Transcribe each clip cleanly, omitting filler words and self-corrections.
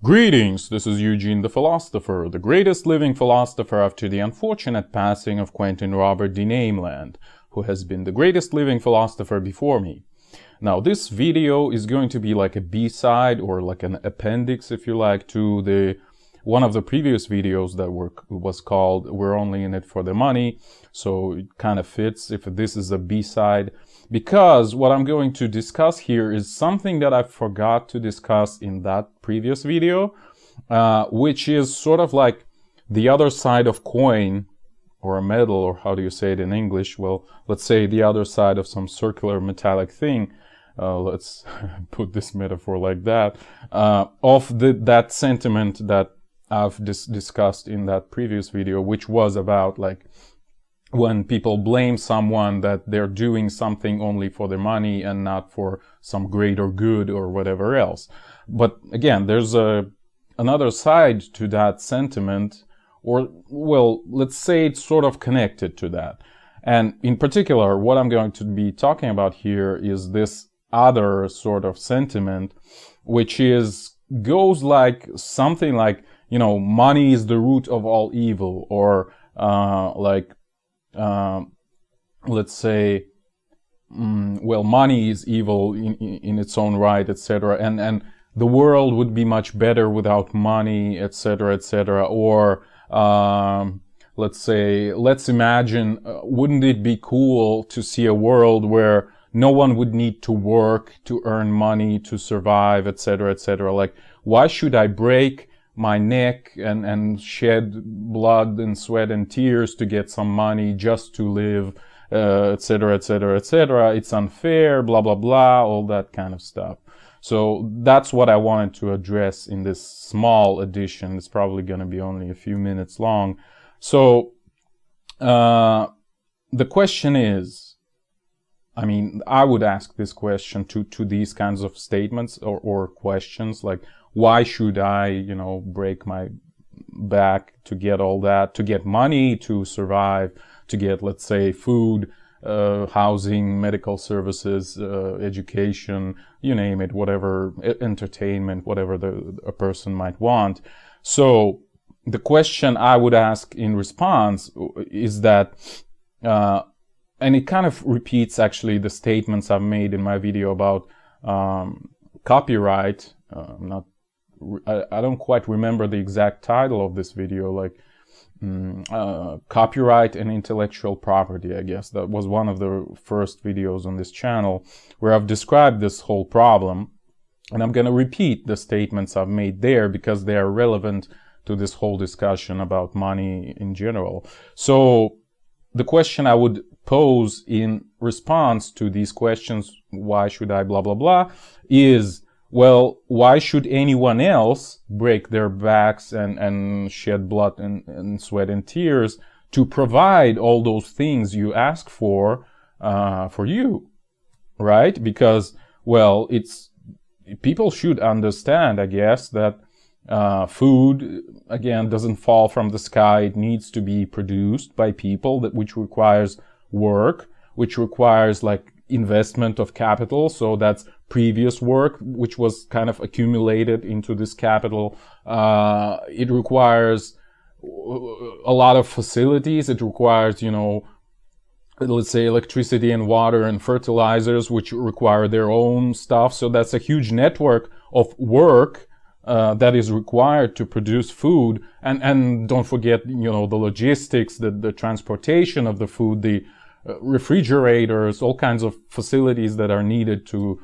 Greetings, this is Eugene the Philosopher, the greatest living philosopher after the unfortunate passing of Quentin Robert de Nameland, who has been the greatest living philosopher before me. Now, this video is going to be like a B-side or like an appendix, if you like, to one of the previous videos that was called We're Only in It for the Money. So it kind of fits if this is a B-side, because what I'm going to discuss here is something that I forgot to discuss in that previous video, which is sort of like the other side of coin, or a medal, or how do you say it in English? Well, let's say the other side of some circular metallic thing. Let's put this metaphor like that, of that sentiment that I've discussed in that previous video, which was about like when people blame someone that they're doing something only for the money and not for some greater good or whatever else. But again, there's another side to that sentiment, or well, let's say it's sort of connected to that. And in particular, what I'm going to be talking about here is this other sort of sentiment, which goes like something like, you know, money is the root of all evil, or let's say, well, money is evil in its own right, etc., and the world would be much better without money, etc., etc. Or let's say, let's imagine, wouldn't it be cool to see a world where no one would need to work to earn money to survive, etc., etc. Like, why should I break my neck and shed blood and sweat and tears to get some money just to live, etc., etc., etc. It's unfair, blah, blah, blah, all that kind of stuff. So that's what I wanted to address in this small edition. It's probably going to be only a few minutes long. So the question is, I mean, I would ask this question to these kinds of statements or questions, like, why should I, you know, break my back to get all that, to get money to survive, to get, let's say, food, housing, medical services, education, you name it, whatever, entertainment, whatever a person might want. So the question I would ask in response is that, and it kind of repeats actually the statements I've made in my video about copyright. I don't quite remember the exact title of this video, like copyright and intellectual property, I guess. That was one of the first videos on this channel where I've described this whole problem. And I'm going to repeat the statements I've made there because they are relevant to this whole discussion about money in general. So the question I would pose in response to these questions, why should I blah, blah, blah, is, well, why should anyone else break their backs and shed blood and sweat and tears to provide all those things you ask for you, right? Because, well, people should understand, I guess, that food, again, doesn't fall from the sky. It needs to be produced by people, which requires work, which requires like investment of capital. So that's previous work, which was kind of accumulated into this capital. It requires a lot of facilities. It requires, you know, let's say electricity and water and fertilizers, which require their own stuff. So that's a huge network of work that is required to produce food. And don't forget, you know, the logistics, the transportation of the food, the refrigerators, all kinds of facilities that are needed to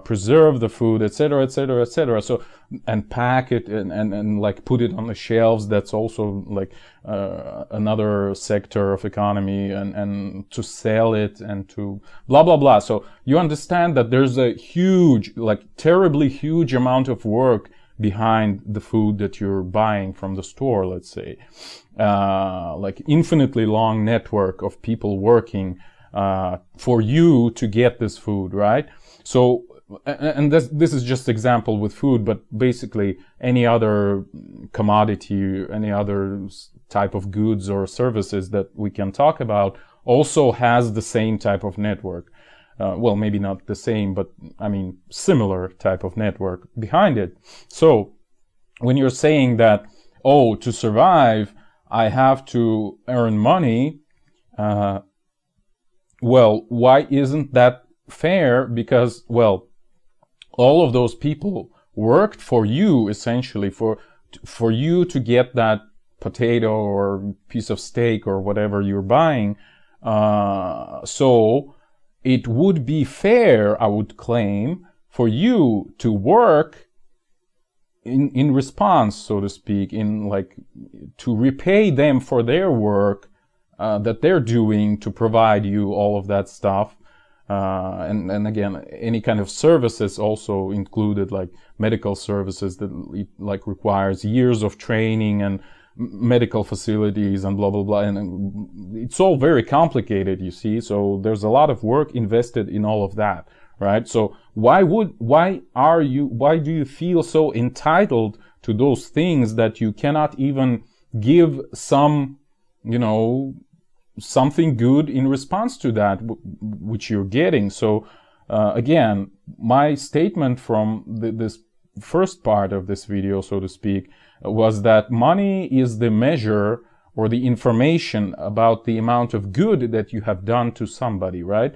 preserve the food, etc., etc., etc. So, and pack it and like put it on the shelves. That's also like another sector of economy, and to sell it and to blah, blah, blah. So you understand that there's a huge, like terribly huge amount of work behind the food that you're buying from the store, let's say. Like infinitely long network of people working for you to get this food, right? So, and this is just example with food, but basically any other commodity, any other type of goods or services that we can talk about also has the same type of network. Well, maybe not the same, but I mean, similar type of network behind it. So when you're saying that, oh, to survive, I have to earn money, well, why isn't that fair? Because, well, all of those people worked for you, essentially, for you to get that potato or piece of steak or whatever you're buying. So it would be fair, I would claim, for you to work in response, so to speak, in like to repay them for their work that they're doing to provide you all of that stuff. And again, any kind of services also included, like medical services that like requires years of training and medical facilities and blah blah blah, and it's all very complicated, you see. So there's a lot of work invested in all of that, right? So why do you feel so entitled to those things that you cannot even give some, something good in response to that which you're getting? So again, my statement from this first part of this video, so to speak, was that money is the measure or the information about the amount of good that you have done to somebody, right?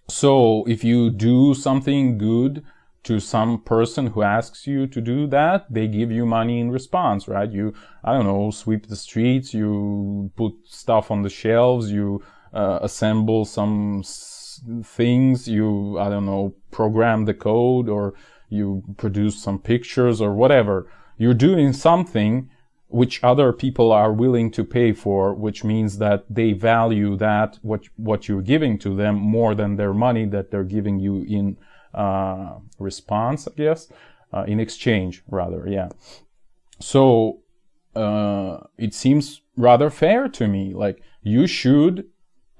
So if you do something good to some person who asks you to do that, they give you money in response, right? You, I don't know, sweep the streets, you put stuff on the shelves, you assemble some things, you, I don't know, program the code, or you produce some pictures or whatever. You're doing something which other people are willing to pay for, which means that they value that, what you're giving to them, more than their money that they're giving you in response, I guess, in exchange, rather, yeah. So it seems rather fair to me. Like, you should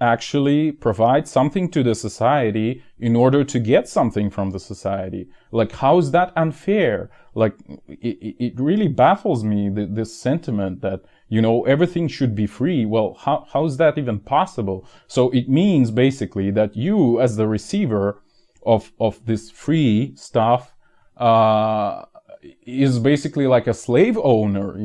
actually provide something to the society in order to get something from the society. Like, how is that unfair? Like, it really baffles me, this sentiment that, everything should be free. Well, how is that even possible? So it means basically that you, as the receiver of this free stuff, is basically like a slave owner,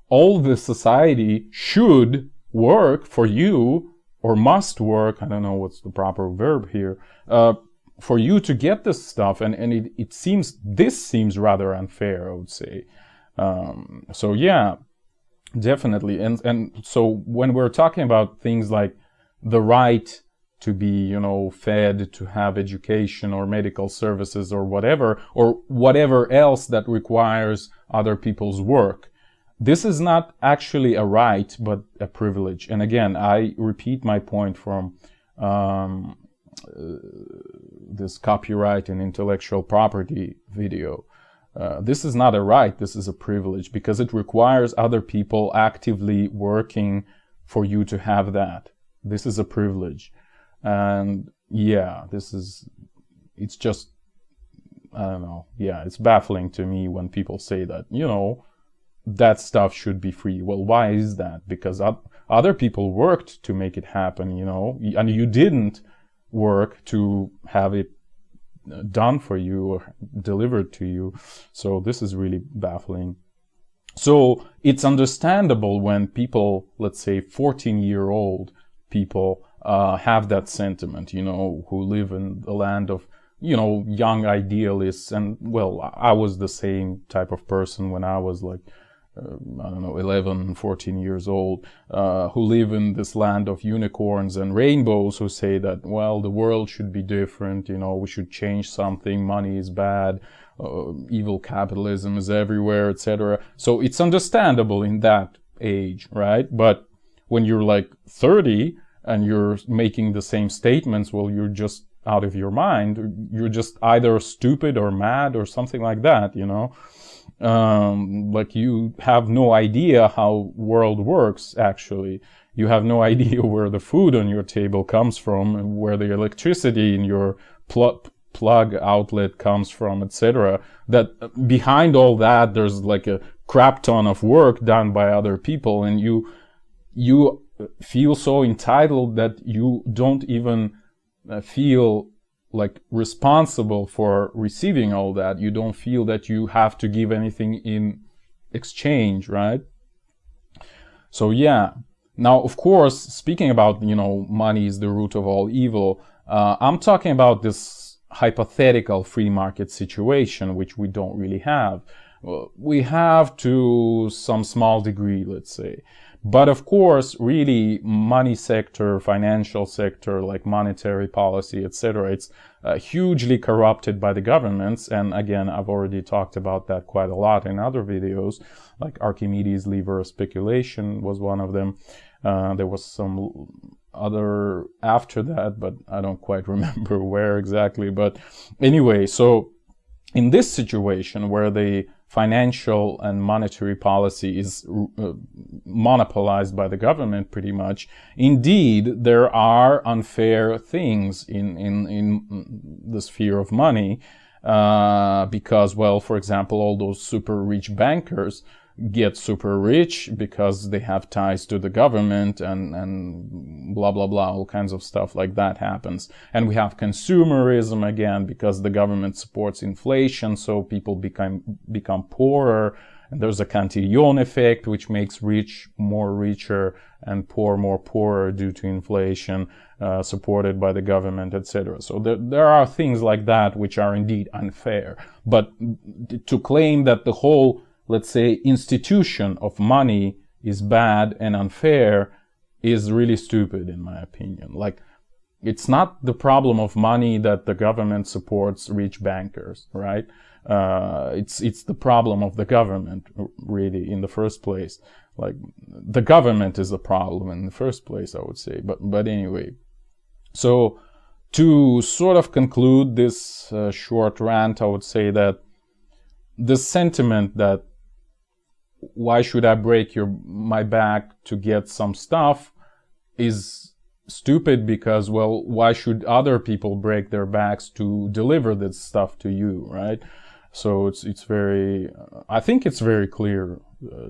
All the society should work for you, or must work, I don't know what's the proper verb here, for you to get this stuff, and this seems rather unfair, I would say. So yeah, definitely. And so when we're talking about things like the right to be, fed, to have education or medical services or whatever else that requires other people's work, this is not actually a right, but a privilege. And again, I repeat my point from this copyright and intellectual property video. This is not a right, this is a privilege, because it requires other people actively working for you to have that. This is a privilege. And yeah, it's just, I don't know. Yeah, it's baffling to me when people say that, that stuff should be free. Well, why is that? Because other people worked to make it happen, and you didn't work to have it done for you or delivered to you. So this is really baffling. So it's understandable when people, let's say 14-year-old people, have that sentiment, who live in the land of, young idealists. And well, I was the same type of person when I was like, 11, 14 years old, who live in this land of unicorns and rainbows, who say that, well, the world should be different, we should change something, money is bad, evil capitalism is everywhere, etc. So it's understandable in that age, right? But when you're like 30 and you're making the same statements, well, you're just out of your mind. You're just either stupid or mad or something like that, like you have no idea how world works, actually. You have no idea where the food on your table comes from, and where the electricity in your plug outlet comes from, etc. That behind all that, there's like a crap ton of work done by other people, and you feel so entitled that you don't even feel like responsible for receiving all that. You don't feel that you have to give anything in exchange, right? So yeah. Now, of course, speaking about, money is the root of all evil, I'm talking about this hypothetical free market situation, which we don't really have. We have to some small degree, let's say. But of course, really, money sector, financial sector, like monetary policy, etc., it's hugely corrupted by the governments. And again, I've already talked about that quite a lot in other videos, like Archimedes' lever of speculation was one of them. There was some other after that, but I don't quite remember where exactly. But anyway, so in this situation where the financial and monetary policy is monopolized by the government pretty much, indeed, there are unfair things in the sphere of money, because, well, for example, all those super rich bankers get super rich because they have ties to the government and blah, blah, blah, all kinds of stuff like that happens. And we have consumerism again because the government supports inflation, so people become poorer. And there's a Cantillon effect, which makes rich more richer and poor more poorer due to inflation, supported by the government, etc. So there are things like that which are indeed unfair. But to claim that the whole, let's say, institution of money is bad and unfair is really stupid, in my opinion. Like, it's not the problem of money that the government supports rich bankers, right? It's the problem of the government, really, in the first place. Like, the government is the problem in the first place, I would say. But anyway, so to sort of conclude this short rant, I would say that the sentiment that why should I break my back to get some stuff is stupid, because, well, why should other people break their backs to deliver this stuff to you, right? So it's very, I think it's very clear,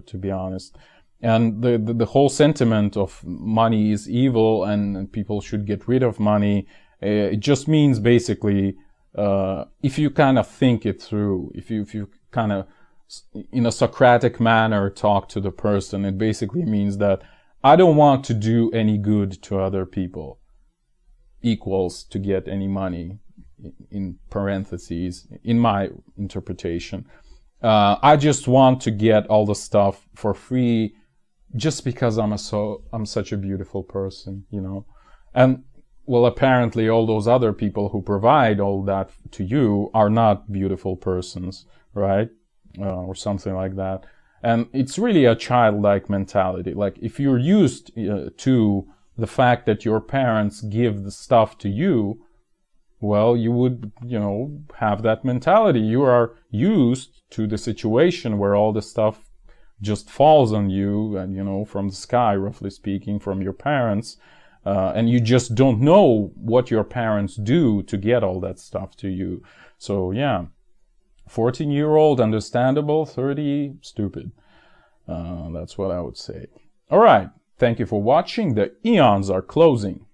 to be honest. And the whole sentiment of money is evil and people should get rid of money, it just means basically, if you kind of think it through, if you kind of in a Socratic manner talk to the person, it basically means that I don't want to do any good to other people equals to get any money, in parentheses, in my interpretation. I just want to get all the stuff for free just because I'm such a beautiful person, And, well, apparently all those other people who provide all that to you are not beautiful persons, right? Or something like that. And it's really a childlike mentality. Like, if you're used to the fact that your parents give the stuff to you, well, you would, have that mentality. You are used to the situation where all the stuff just falls on you and, from the sky, roughly speaking, from your parents. And you just don't know what your parents do to get all that stuff to you. So, yeah. 14-year-old, understandable. 30, stupid. That's what I would say. All right. Thank you for watching. The eons are closing.